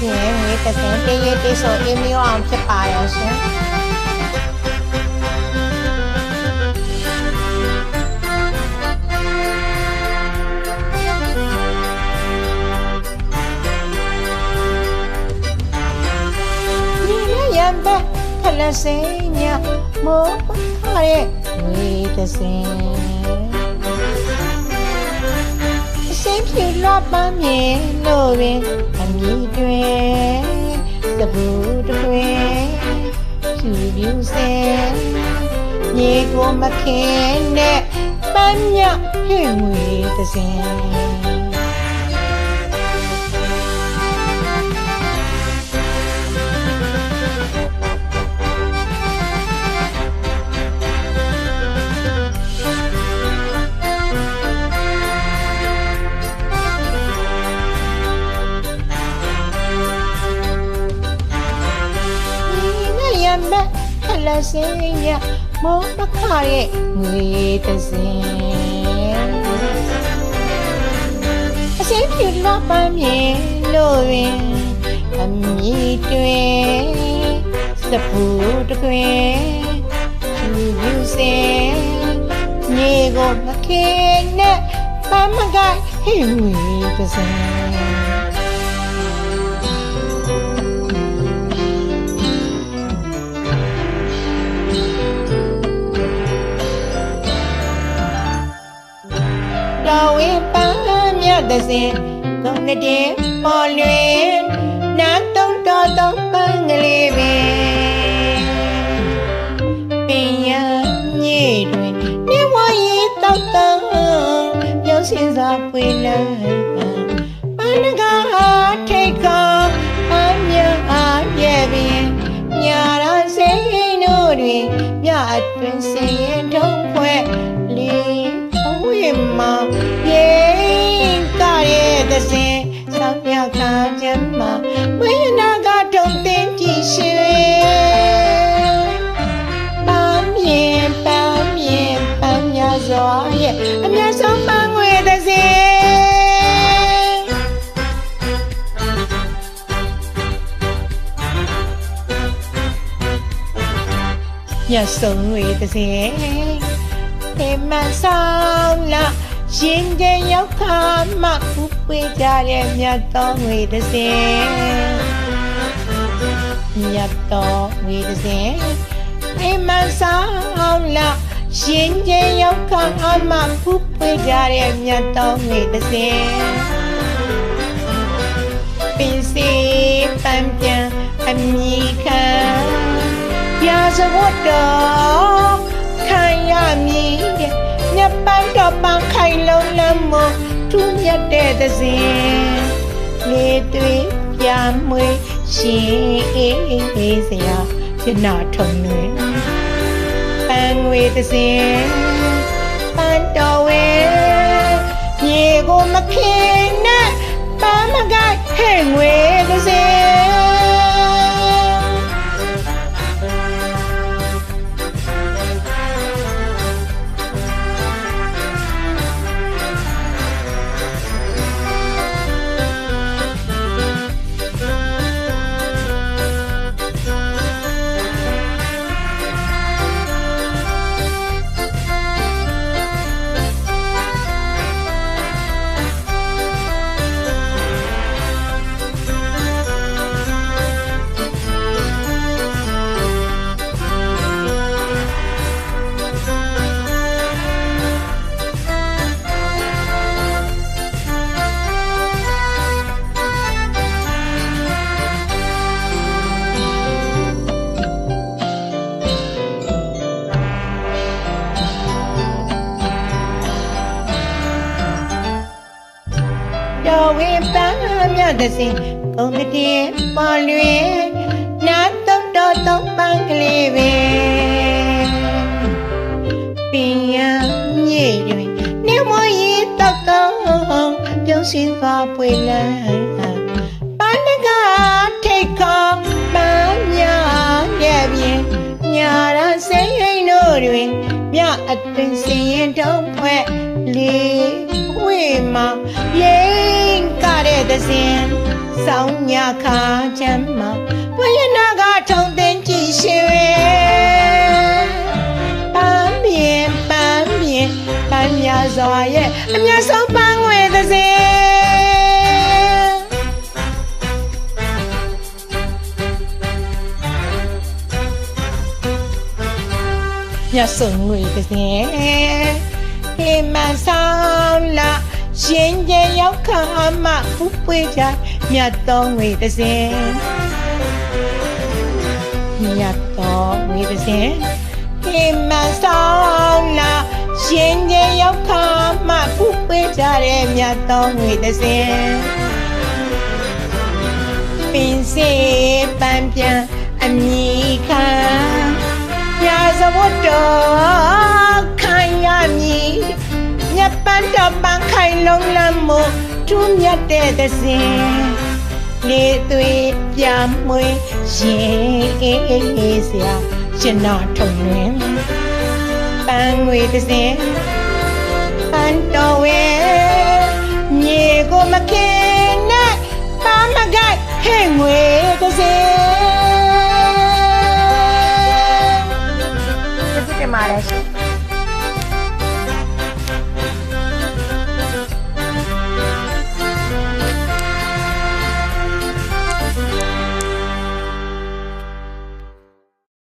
ဖြင့်ငွေတစ်စင်တရေတိဆိုအေးမျိုးအောင်ဖြစ်ပါရောရှင်ခလစင်းညမိုးခါရဲ့ဝေးတစင်အစင်းဖြူလွှတ်ပန်းမြင်လို့ပင်အမြည်တွင်သဘူးတွင်ဖြူဖြူစင်မြေကိုမခင်နဲ့ပန်းမြဟဲ့ငွေတစင်ခလစင်းညမောမခါရဲ့ငွေတစင်အစင်းဖြူလွှတ်ပန်းမြင်လို့ပင်အမြည်တွင်စပူတွင်ဖြူဖြူစင်မြေကိုမခင်နဲ့ပန်းမကိုက်ဟိငွေတစင်ဝေးပန်းမြတ်တဲ့စင်ကောင်းတဲ့ပေါ်လွင်နာတုံးတော်ပန်းကလေးပင်ပင်ရမြေတွင်နေဝရီတောက်တန်းပြောင်းစင်စွာပွေလန်းပန်းကထိတ်ကောင်းအမြအားရဲ့ပင်ညာရစိန်တို့တွင်မြအတွင်စင်ရင်ထုံးဖွဲ့လီဝိမာယေကရဲ့တစင်ဆောင်းရခါကျမဝိနာကတုံတင်ကြည့်ရှင်ပန်းမြင်ပန်းများစွာရဲ့အမြတ်ဆုံးပန်းငွေတစင်မြတ်ဆုံးငွေတစင်ဒီမဆောင်လာရှင်ကျင်ရောက်ခါမှပူပွေကြတဲ့မြတ်တော်ငွေတစင်မြတ်တော်ငွေတစင်ဒီမဆောင်လာရှင်ကျင်ရောက်ခါမှပူပွေကြတဲ့မြတ်တော်ငွေတစင်ပင်စီပန်းပြန်အမိခံပြစဝတ်တော်ခံရမည်ညပန်းတော့ပန်းခိုင်လုံးလမ်းမထူးမြတ်တဲ့သစဉ်လေတွေပြမွေရှင်အေးစရာညနာထုံတွင်ပန်းငွေသစဉ်ပန်းတော်ဝဲမြေကိုမခင်နဲ့ပန်းမကိုက်ဟဲ့ငွေသစဉ်ဝေးပန်းမြတ်တဲ့စင်ကုန်တဲ့ပေါ်လွင်နာတုံးတော်ပန်းကလေးပင်ပင်ရမြေတွင်နေမရီတောက်ကောင်းပြုံးစင်စွာပွေလန်းပန်းကထိတ်ခေါင်းပန်းများရဲ့ပြင်ညာရစိန်တို့တွင်မြအတွင်စင်ရင်တုံးဖွဲ့လီဝေးမှာယေကတဲ့သစဉ် ဆောင်ညာခါချမ်းမှာဘွေရနာကထုံသိမ်းကြည့်ရှင်ပန်းမြင်ပန်းများစွာရဲ့အမြတ်ဆုံးပန်းငွေသစင်မြတ်ဆုံးငွေသစင်ဟေမန်ဆောင်လာရှင်ကျရောက်ခါမှဖူးပွေးကြမြတ်တော်ငွေသစင်မြတ်တော်ငွေသစင်ဟေမန်ဆောင်လာရှင်ကျရောက်ခါမှဖူးပွေးကြတဲ့မြတ်တော်ငွေသစင်ပင်စေပန်းပြန်အမိခံရာဇဝတ်တော်ခံရမည်မြတ်ပန်းတော်ပန်းခိုင်လုံးလမ်းမို့ထူးမြတ်တဲ့သစင်လေသွေးပြမွေးရင်အေးစရာရှင်နာထုံတွင်ပန်းငွေသစင်ပန်းတော်ဝဲမြေကိုမခင်